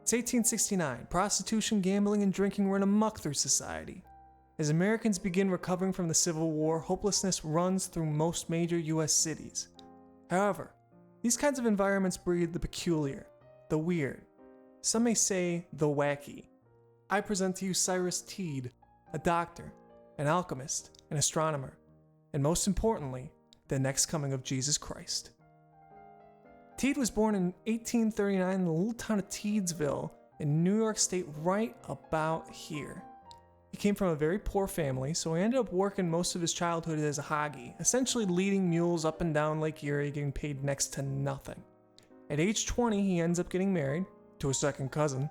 It's 1869. Prostitution, gambling, and drinking run amok through society. As Americans begin recovering from the Civil War, hopelessness runs through most major U.S. cities. However, these kinds of environments breed the peculiar, the weird, some may say the wacky. I present to you Cyrus Teed, a doctor, an alchemist, an astronomer, and most importantly, the next coming of Jesus Christ. Teed was born in 1839 in the little town of Teedsville in New York State, right about here. He came from a very poor family, so he ended up working most of his childhood as a hoggy, essentially leading mules up and down Lake Erie, getting paid next to nothing. At age 20, he ends up getting married to a second cousin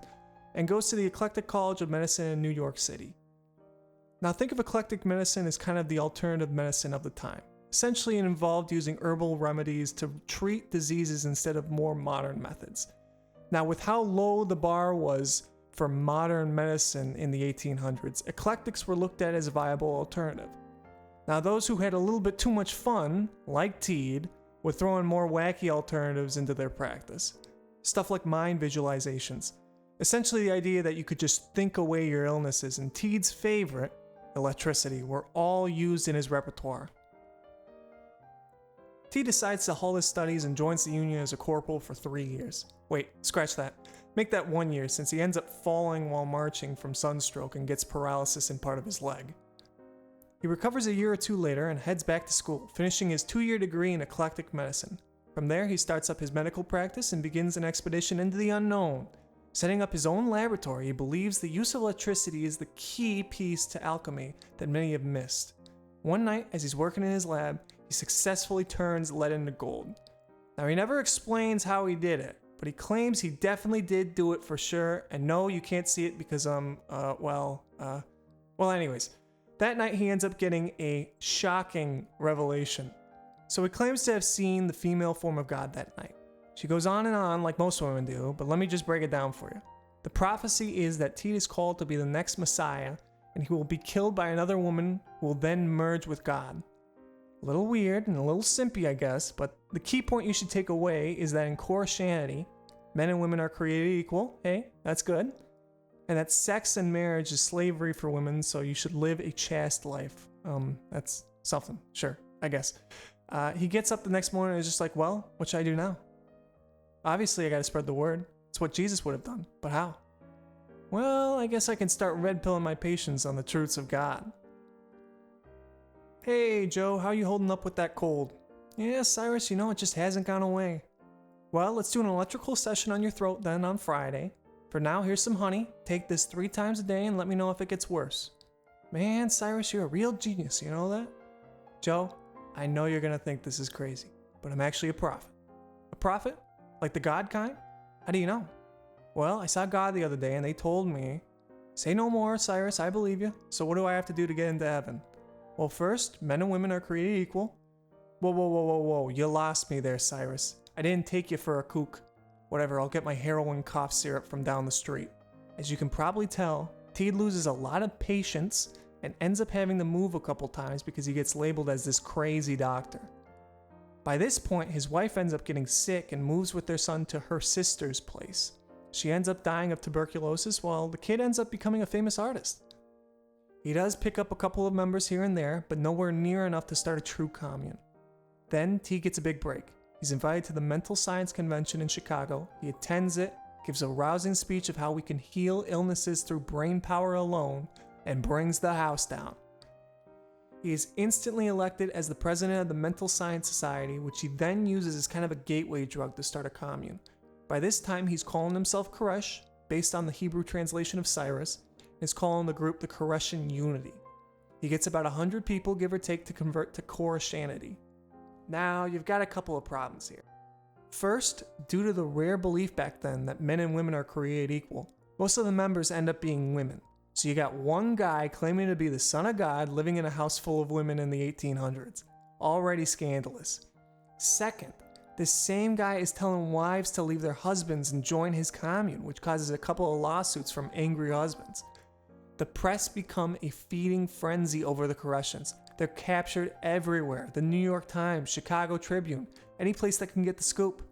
and goes to the Eclectic College of Medicine in New York City. Now think of eclectic medicine as kind of the alternative medicine of the time. Essentially, it involved using herbal remedies to treat diseases instead of more modern methods. Now, with how low the bar was for modern medicine in the 1800s, eclectics were looked at as a viable alternative. Now, those who had a little bit too much fun, like Teed, would throw in more wacky alternatives into their practice. Stuff like mind visualizations. Essentially, the idea that you could just think away your illnesses, and Teed's favorite, electricity, were all used in his repertoire. Teed decides to halt his studies and joins the Union as a corporal for 3 years. Wait, scratch that. Make that 1 year, since he ends up falling while marching from sunstroke and gets paralysis in part of his leg. He recovers a year or two later and heads back to school, finishing his 2-year degree in eclectic medicine. From there, he starts up his medical practice and begins an expedition into the unknown. Setting up his own laboratory, he believes the use of electricity is the key piece to alchemy that many have missed. One night, as he's working in his lab, he successfully turns lead into gold. Now, he never explains how he did it, but he claims he definitely did do it for sure, and no, you can't see it because, anyways. That night, he ends up getting a shocking revelation. So he claims to have seen the female form of God that night. She goes on and on like most women do, but let me just break it down for you. The prophecy is that Teed is called to be the next Messiah, and he will be killed by another woman who will then merge with God. A little weird and a little simpy, I guess, but the key point you should take away is that in Koreshanity, men and women are created equal. Hey, that's good. And that sex and marriage is slavery for women, so you should live a chaste life. That's something. Sure, I guess. He gets up the next morning and is just like, well, what should I do now? Obviously, I gotta spread the word. It's what Jesus would have done, but how? Well, I guess I can start red pilling my patients on the truths of God. Hey, Joe, how you holding up with that cold? Yeah, Cyrus, it just hasn't gone away. Well, let's do an electrical session on your throat then on Friday. For now, here's some honey. Take this 3 times a day and let me know if it gets worse. Man, Cyrus, you're a real genius, you know that? Joe, I know you're gonna think this is crazy, but I'm actually a prophet. A prophet? Like the God kind? How do you know? Well, I saw God the other day and they told me, say no more, Cyrus, I believe you. So what do I have to do to get into heaven? Well, first, men and women are created equal. Whoa, you lost me there, Cyrus. I didn't take you for a kook. Whatever, I'll get my heroin cough syrup from down the street. As you can probably tell, Teed loses a lot of patience and ends up having to move a couple times because he gets labeled as this crazy doctor. By this point, his wife ends up getting sick and moves with their son to her sister's place. She ends up dying of tuberculosis while the kid ends up becoming a famous artist. He does pick up a couple of members here and there, but nowhere near enough to start a true commune. Then Teed gets a big break. He's invited to the Mental Science Convention in Chicago. He attends it, gives a rousing speech of how we can heal illnesses through brain power alone, and brings the house down. He is instantly elected as the president of the Mental Science Society, which he then uses as kind of a gateway drug to start a commune. By this time, he's calling himself Koresh, based on the Hebrew translation of Cyrus, and is calling the group the Koreshan Unity. He gets about 100 people, give or take, to convert to Koreshanity. Now, you've got a couple of problems here. First, due to the rare belief back then that men and women are created equal, most of the members end up being women. So you got one guy claiming to be the son of God living in a house full of women in the 1800s. Already scandalous. Second, this same guy is telling wives to leave their husbands and join his commune, which causes a couple of lawsuits from angry husbands. The press become a feeding frenzy over the Koreshans. They're captured everywhere. The New York Times, Chicago Tribune, any place that can get the scoop.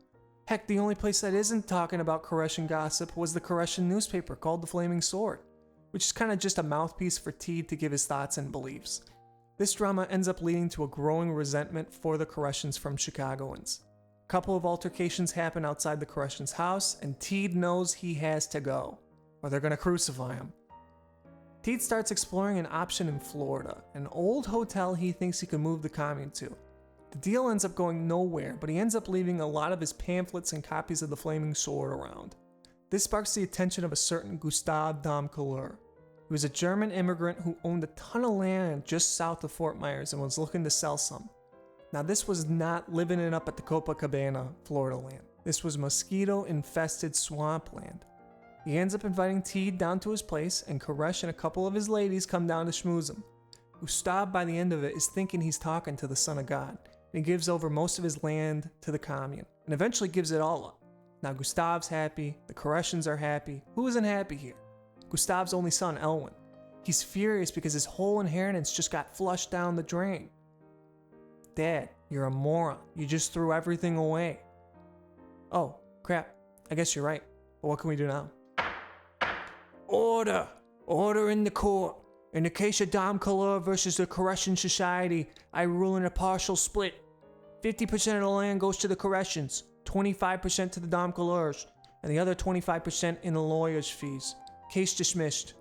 Heck, the only place that isn't talking about Koreshan gossip was the Koreshan newspaper called The Flaming Sword, which is kind of just a mouthpiece for Teed to give his thoughts and beliefs. This drama ends up leading to a growing resentment for the Koreshans from Chicagoans. A couple of altercations happen outside the Koreshans' house, and Teed knows he has to go, or they're going to crucify him. Teed starts exploring an option in Florida, an old hotel he thinks he can move the commune to. The deal ends up going nowhere, but he ends up leaving a lot of his pamphlets and copies of the Flaming Sword around. This sparks the attention of a certain Gustav Domcouleur. He was a German immigrant who owned a ton of land just south of Fort Myers and was looking to sell some. Now this was not living it up at the Copacabana, Florida land. This was mosquito-infested swampland. He ends up inviting Teed down to his place, and Koresh and a couple of his ladies come down to schmooze him. Gustav, by the end of it, is thinking he's talking to the Son of God, and he gives over most of his land to the commune, and eventually gives it all up. Now Gustav's happy, the Koreshans are happy. Who isn't happy here? Gustav's only son, Elwin. He's furious because his whole inheritance just got flushed down the drain. Dad, you're a moron. You just threw everything away. Oh, crap. I guess you're right. But what can we do now? Order! Order in the court. In the case of Domcouleur versus the Koreshan Society, I rule in a partial split. 50% of the land goes to the Koreshans, 25% to the Domcouleurs, and the other 25% in the lawyer's fees. Case dismissed.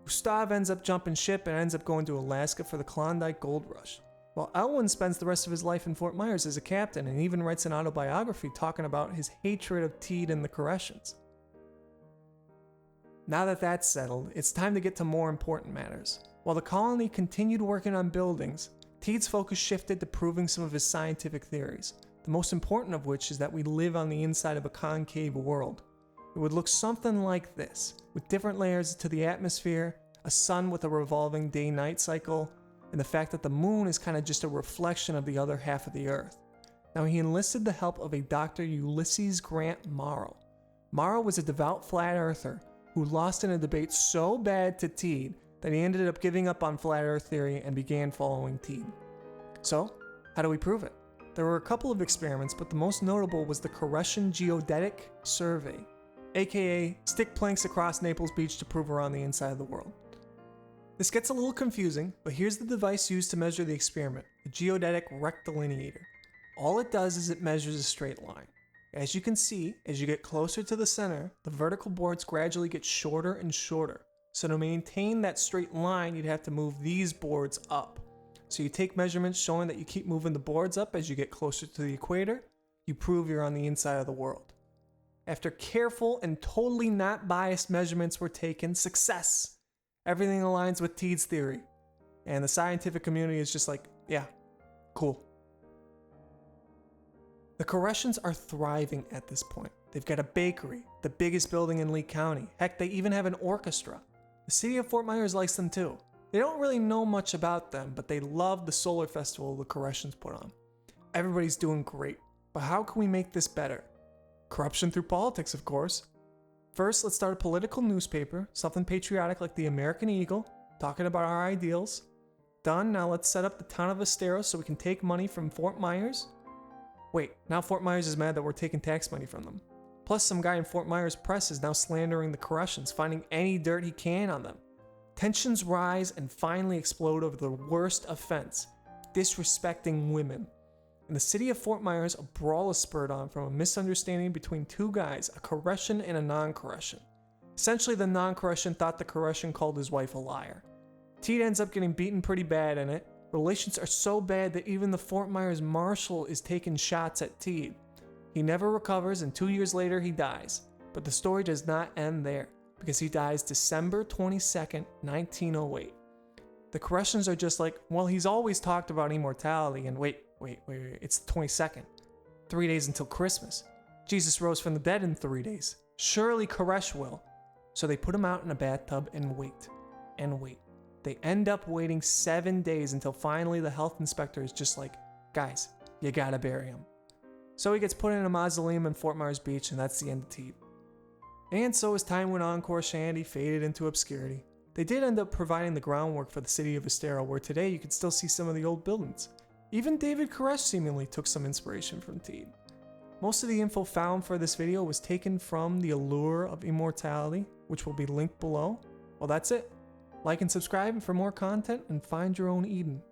Gustav ends up jumping ship and ends up going to Alaska for the Klondike Gold Rush, while Elwin spends the rest of his life in Fort Myers as a captain and even writes an autobiography talking about his hatred of Teed and the Koreshans. Now that that's settled, it's time to get to more important matters. While the colony continued working on buildings, Teed's focus shifted to proving some of his scientific theories, the most important of which is that we live on the inside of a concave world. It would look something like this, with different layers to the atmosphere, a sun with a revolving day-night cycle, and the fact that the moon is kind of just a reflection of the other half of the Earth. Now he enlisted the help of a Dr. Ulysses Grant Morrow. Morrow was a devout flat earther who lost in a debate so bad to Teed that he ended up giving up on flat earth theory and began following Teed. So, how do we prove it? There were a couple of experiments, but the most notable was the Koreshan Geodetic Survey, aka stick planks across Naples Beach to prove we're on the inside of the world. This gets a little confusing, but here's the device used to measure the experiment, the geodetic rectilineator. All it does is it measures a straight line. As you can see, as you get closer to the center, the vertical boards gradually get shorter and shorter. So to maintain that straight line, you'd have to move these boards up. So you take measurements showing that you keep moving the boards up as you get closer to the equator, you prove you're on the inside of the world. After careful and totally not biased measurements were taken, success! Everything aligns with Teed's theory. And the scientific community is just like, yeah, cool. The Koreshans are thriving at this point. They've got a bakery, the biggest building in Lee County. Heck, they even have an orchestra. The city of Fort Myers likes them too. They don't really know much about them, but they love the solar festival the Koreshans put on. Everybody's doing great, but how can we make this better? Corruption through politics, of course. First, let's start a political newspaper, something patriotic like the American Eagle, talking about our ideals. Done, now let's set up the town of Estero so we can take money from Fort Myers. Wait, now Fort Myers is mad that we're taking tax money from them. Plus, some guy in Fort Myers press is now slandering the Koreshans, finding any dirt he can on them. Tensions rise and finally explode over the worst offense, disrespecting women. In the city of Fort Myers, a brawl is spurred on from a misunderstanding between two guys, a Koreshan and a non-Koreshan. Essentially, the non-Koreshan thought the Koreshan called his wife a liar. Teed ends up getting beaten pretty bad in it. Relations are so bad that even the Fort Myers marshal is taking shots at Teed. He never recovers, and 2 years later he dies. But the story does not end there, because he dies December 22nd, 1908. The Koreshans are just like, well, he's always talked about immortality, and wait, it's the 22nd. 3 days until Christmas. Jesus rose from the dead in 3 days. Surely Koresh will. So they put him out in a bathtub and wait. And wait. They end up waiting 7 days until finally the health inspector is just like, guys, you gotta bury him. So he gets put in a mausoleum in Fort Myers Beach, and that's the end of Teed. And so as time went on, Koreshan Unity faded into obscurity. They did end up providing the groundwork for the city of Estero, where today you can still see some of the old buildings. Even David Koresh seemingly took some inspiration from Teed. Most of the info found for this video was taken from The Allure of Immortality, which will be linked below. Well, that's it. Like and subscribe for more content and find your own Eden.